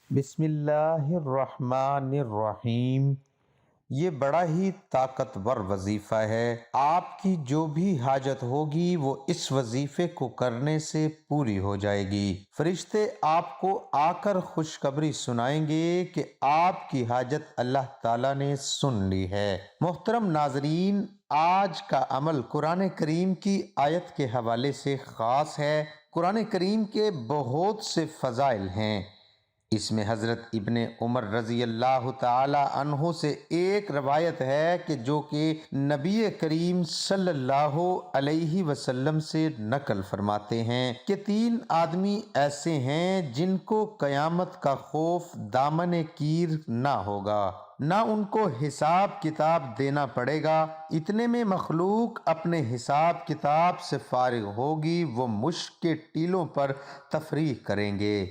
بسم اللہ الرحمن الرحیم۔ یہ بڑا ہی طاقتور وظیفہ ہے۔ آپ کی جو بھی حاجت ہوگی وہ اس وظیفے کو کرنے سے پوری ہو جائے گی۔ فرشتے آپ کو آ کر خوشخبری سنائیں گے کہ آپ کی حاجت اللہ تعالیٰ نے سن لی ہے۔ محترم ناظرین، آج کا عمل قرآن کریم کی آیت کے حوالے سے خاص ہے۔ قرآن کریم کے بہت سے فضائل ہیں۔ اس میں حضرت ابن عمر رضی اللہ تعالی عنہ سے ایک روایت ہے کہ جو کہ نبی کریم صلی اللہ علیہ وسلم سے نقل فرماتے ہیں کہ 3 آدمی ایسے ہیں جن کو قیامت کا خوف دامن کیر نہ ہوگا، نہ ان کو حساب کتاب دینا پڑے گا۔ اتنے میں مخلوق اپنے حساب کتاب سے فارغ ہوگی، وہ مشک کے ٹیلوں پر تفریح کریں گے۔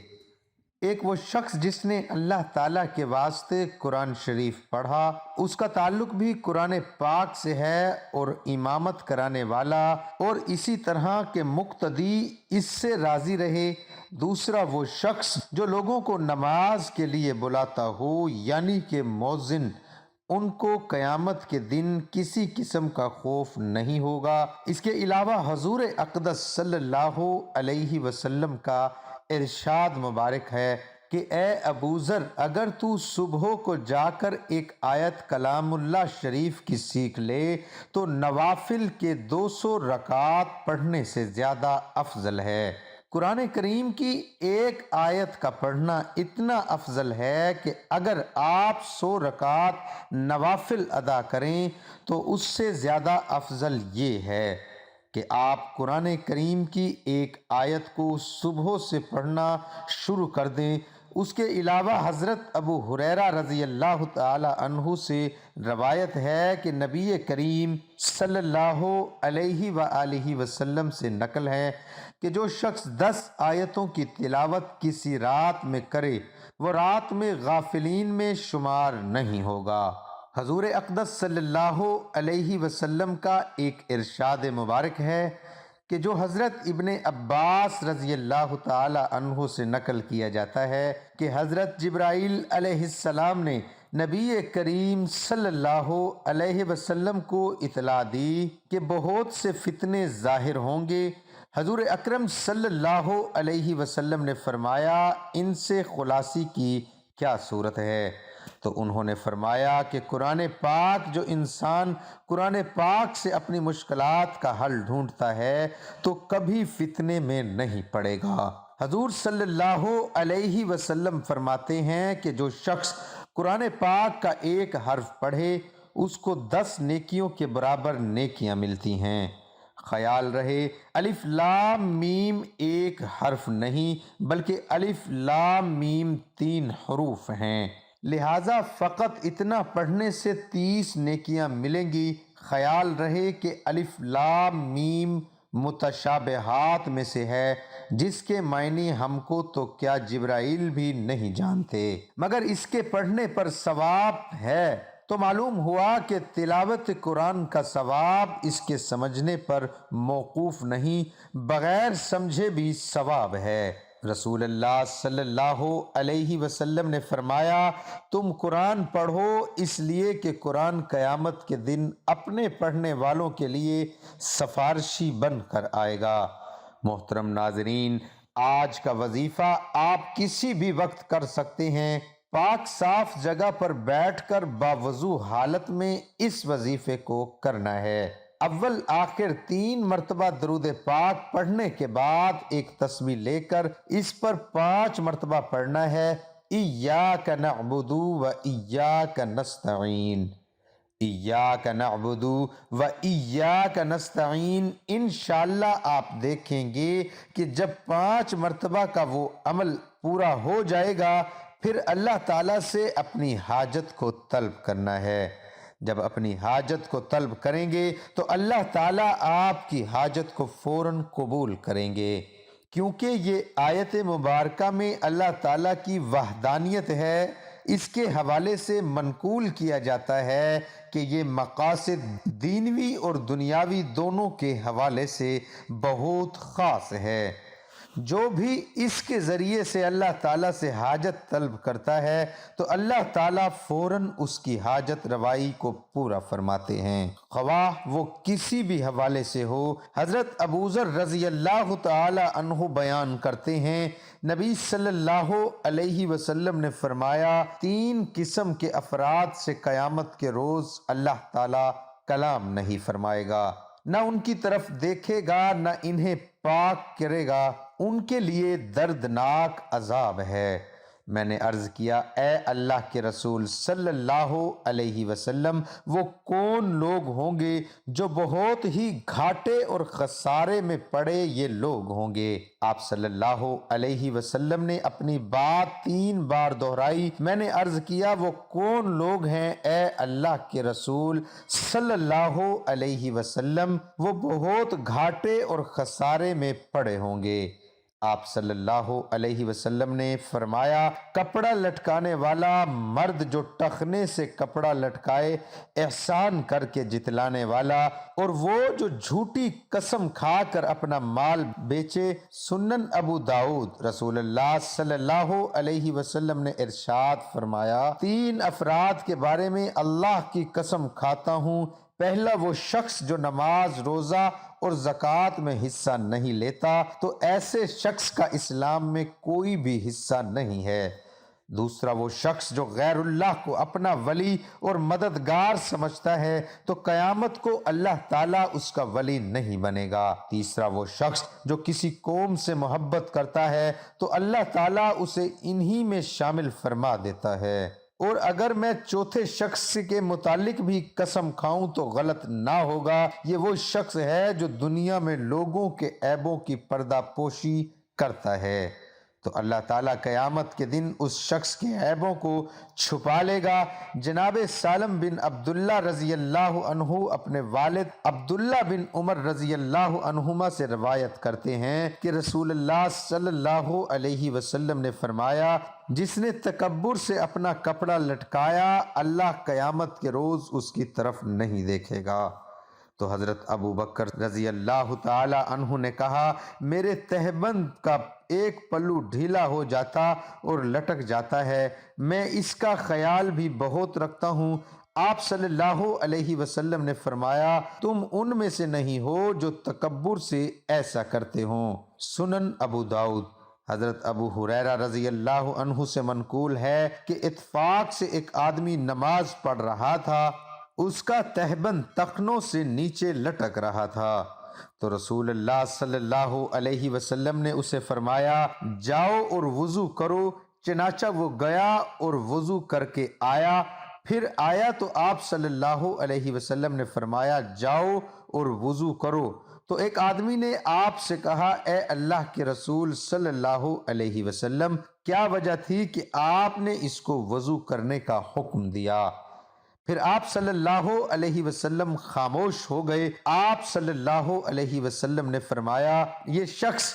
ایک وہ شخص جس نے اللہ تعالیٰ کے واسطے قرآن شریف پڑھا، اس کا تعلق بھی قرآن پاک سے ہے اور امامت کرانے والا اور اسی طرح کے مقتدی اس سے راضی رہے۔ دوسرا وہ شخص جو لوگوں کو نماز کے لیے بلاتا ہو، یعنی کہ مؤذن، ان کو قیامت کے دن کسی قسم کا خوف نہیں ہوگا۔ اس کے علاوہ حضور اقدس صلی اللہ علیہ وسلم کا ارشاد مبارک ہے کہ اے ابو ذر، اگر تو صبح کو جا کر ایک آیت کلام اللہ شریف کی سیکھ لے تو نوافل کے 200 رکعات پڑھنے سے زیادہ افضل ہے۔ قرآن کریم کی ایک آیت کا پڑھنا اتنا افضل ہے کہ اگر آپ 100 رکعات نوافل ادا کریں تو اس سے زیادہ افضل یہ ہے کہ آپ قرآن کریم کی ایک آیت کو صبح سے پڑھنا شروع کر دیں۔ اس کے علاوہ حضرت ابو ہریرہ رضی اللہ تعالی عنہ سے روایت ہے کہ نبی کریم صلی اللہ علیہ وآلہ وسلم سے نقل ہے کہ جو شخص 10 آیتوں کی تلاوت کسی رات میں کرے وہ رات میں غافلین میں شمار نہیں ہوگا۔ حضور اقدس صلی اللہ علیہ وسلم کا ایک ارشاد مبارک ہے کہ جو حضرت ابن عباس رضی اللہ تعالی عنہ سے نقل کیا جاتا ہے کہ حضرت جبرائیل علیہ السلام نے نبی کریم صلی اللہ علیہ وسلم کو اطلاع دی کہ بہت سے فتنے ظاہر ہوں گے۔ حضور اکرم صلی اللہ علیہ وسلم نے فرمایا، ان سے خلاصی کی کیا صورت ہے؟ تو انہوں نے فرمایا کہ قرآن پاک، جو انسان قرآن پاک سے اپنی مشکلات کا حل ڈھونڈتا ہے تو کبھی فتنے میں نہیں پڑے گا۔ حضور صلی اللہ علیہ وسلم فرماتے ہیں کہ جو شخص قرآن پاک کا ایک حرف پڑھے اس کو 10 نیکیوں کے برابر نیکیاں ملتی ہیں۔ خیال رہے، الف لام میم ایک حرف نہیں بلکہ الف لام میم 3 حروف ہیں، لہٰذا فقط اتنا پڑھنے سے 30 نیکیاں ملیں گی۔ خیال رہے کہ الف لام میم متشابہات میں سے ہے، جس کے معنی ہم کو تو کیا جبرائیل بھی نہیں جانتے، مگر اس کے پڑھنے پر ثواب ہے۔ تو معلوم ہوا کہ تلاوت قرآن کا ثواب اس کے سمجھنے پر موقوف نہیں، بغیر سمجھے بھی ثواب ہے۔ رسول اللہ صلی اللہ علیہ وسلم نے فرمایا، تم قرآن پڑھو اس لیے کہ قرآن قیامت کے دن اپنے پڑھنے والوں کے لیے سفارشی بن کر آئے گا۔ محترم ناظرین، آج کا وظیفہ آپ کسی بھی وقت کر سکتے ہیں۔ پاک صاف جگہ پر بیٹھ کر باوضو حالت میں اس وظیفے کو کرنا ہے۔ اول آخر 3 مرتبہ درود پاک پڑھنے کے بعد ایک تسبیح لے کر اس پر 5 مرتبہ پڑھنا ہے، ایاک نعبد و ایاک نستعین، ایاک نعبد و ایاک نستعین۔ انشاءاللہ آپ دیکھیں گے کہ جب 5 مرتبہ کا وہ عمل پورا ہو جائے گا پھر اللہ تعالیٰ سے اپنی حاجت کو طلب کرنا ہے۔ جب اپنی حاجت کو طلب کریں گے تو اللہ تعالیٰ آپ کی حاجت کو فوراً قبول کریں گے، کیونکہ یہ آیت مبارکہ میں اللہ تعالیٰ کی وحدانیت ہے۔ اس کے حوالے سے منقول کیا جاتا ہے کہ یہ مقاصد دینوی اور دنیاوی دونوں کے حوالے سے بہت خاص ہے۔ جو بھی اس کے ذریعے سے اللہ تعالیٰ سے حاجت طلب کرتا ہے تو اللہ تعالیٰ فوراً اس کی حاجت روائی کو پورا فرماتے ہیں، خواہ وہ کسی بھی حوالے سے ہو۔ حضرت ابوذر رضی اللہ تعالی عنہ بیان کرتے ہیں، نبی صلی اللہ علیہ وسلم نے فرمایا، 3 قسم کے افراد سے قیامت کے روز اللہ تعالیٰ کلام نہیں فرمائے گا، نہ ان کی طرف دیکھے گا، نہ انہیں پاک کرے گا، ان کے لیے دردناک عذاب ہے۔ میں نے عرض کیا، اے اللہ کے رسول صلی اللہ علیہ وسلم، وہ کون لوگ ہوں گے جو بہت ہی گھاٹے اور خسارے میں پڑے یہ لوگ ہوں گے؟ آپ صلی اللہ علیہ وسلم نے اپنی بات 3 بار دہرائی۔ میں نے عرض کیا، وہ کون لوگ ہیں اے اللہ کے رسول صلی اللہ علیہ وسلم؟ وہ بہت گھاٹے اور خسارے میں پڑے ہوں گے۔ آپ صلی اللہ علیہ وسلم نے فرمایا، کپڑا لٹکانے والا مرد جو ٹخنے سے کپڑا لٹکائے، احسان کر کے جتلانے والا، اور وہ جو جھوٹی قسم کھا کر اپنا مال بیچے۔ سنن ابو داؤد۔ رسول اللہ صلی اللہ علیہ وسلم نے ارشاد فرمایا، 3 افراد کے بارے میں اللہ کی قسم کھاتا ہوں، پہلا وہ شخص جو نماز، روزہ اور زکوٰۃ میں حصہ نہیں لیتا، تو ایسے شخص کا اسلام میں کوئی بھی حصہ نہیں ہے۔ دوسرا وہ شخص جو غیر اللہ کو اپنا ولی اور مددگار سمجھتا ہے، تو قیامت کو اللہ تعالیٰ اس کا ولی نہیں بنے گا۔ تیسرا وہ شخص جو کسی قوم سے محبت کرتا ہے، تو اللہ تعالیٰ اسے انہی میں شامل فرما دیتا ہے۔ اور اگر میں چوتھے شخص کے متعلق بھی قسم کھاؤں تو غلط نہ ہوگا، یہ وہ شخص ہے جو دنیا میں لوگوں کے عیبوں کی پردہ پوشی کرتا ہے، تو اللہ تعالیٰ قیامت کے دن اس شخص کے عیبوں کو چھپا لے گا۔ جناب سالم بن عبداللہ رضی اللہ عنہ اپنے والد عبداللہ بن عمر رضی اللہ عنہما سے روایت کرتے ہیں کہ رسول اللہ صلی اللہ علیہ وسلم نے فرمایا، جس نے تکبر سے اپنا کپڑا لٹکایا، اللہ قیامت کے روز اس کی طرف نہیں دیکھے گا۔ تو حضرت ابو بکر رضی اللہ تعالی عنہ نے کہا، میرے تہبند کا ایک پلو ڈھیلا ہو جاتا اور لٹک جاتا ہے، میں اس کا خیال بھی بہت رکھتا ہوں۔ آپ صلی اللہ علیہ وسلم نے فرمایا، تم ان میں سے نہیں ہو جو تکبر سے ایسا کرتے ہوں۔ سنن ابو داؤد۔ حضرت ابو ہریرہ رضی اللہ عنہ سے منقول ہے کہ اتفاق سے ایک آدمی نماز پڑھ رہا تھا، اس کا تہبند ٹخنوں سے نیچے لٹک رہا تھا، تو رسول اللہ صلی اللہ علیہ وسلم نے اسے فرمایا، جاؤ اور وضو کرو۔ چنانچہ وہ گیا اور وضو کر کے آیا، پھر آیا تو آپ صلی اللہ علیہ وسلم نے فرمایا، جاؤ اور وضو کرو۔ تو ایک آدمی نے آپ سے کہا، اے اللہ کے رسول صلی اللہ علیہ وسلم، کیا وجہ تھی کہ آپ نے اس کو وضو کرنے کا حکم دیا؟ پھر آپ صلی اللہ علیہ وسلم خاموش ہو گئے۔ آپ صلی اللہ علیہ وسلم نے فرمایا، یہ شخص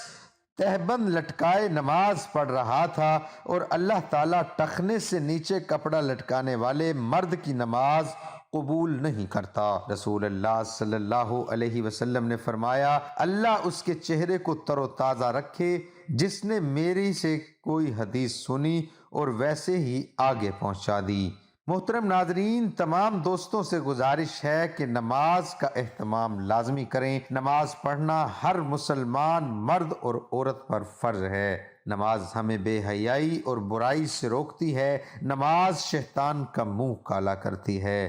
تہبند لٹکائے نماز پڑھ رہا تھا اور اللہ تعالیٰ ٹخنے سے نیچے کپڑا لٹکانے والے مرد کی نماز قبول نہیں کرتا۔ رسول اللہ صلی اللہ علیہ وسلم نے فرمایا، اللہ اس کے چہرے کو تر و تازہ رکھے جس نے میری سے کوئی حدیث سنی اور ویسے ہی آگے پہنچا دی۔ محترم ناظرین، تمام دوستوں سے گزارش ہے کہ نماز کا اہتمام لازمی کریں۔ نماز پڑھنا ہر مسلمان مرد اور عورت پر فرض ہے۔ نماز ہمیں بے حیائی اور برائی سے روکتی ہے، نماز شیطان کا منہ کالا کرتی ہے۔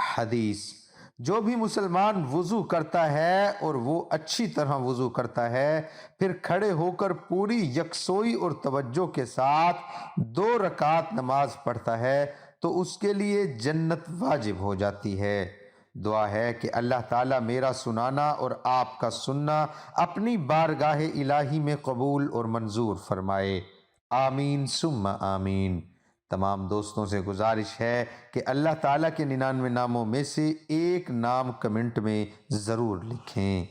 حدیث: جو بھی مسلمان وضو کرتا ہے اور وہ اچھی طرح وضو کرتا ہے، پھر کھڑے ہو کر پوری یکسوئی اور توجہ کے ساتھ 2 رکعت نماز پڑھتا ہے تو اس کے لیے جنت واجب ہو جاتی ہے۔ دعا ہے کہ اللہ تعالیٰ میرا سنانا اور آپ کا سننا اپنی بارگاہ الہی میں قبول اور منظور فرمائے۔ آمین ثم آمین۔ تمام دوستوں سے گزارش ہے کہ اللہ تعالیٰ کے 99 ناموں میں سے ایک نام کمنٹ میں ضرور لکھیں۔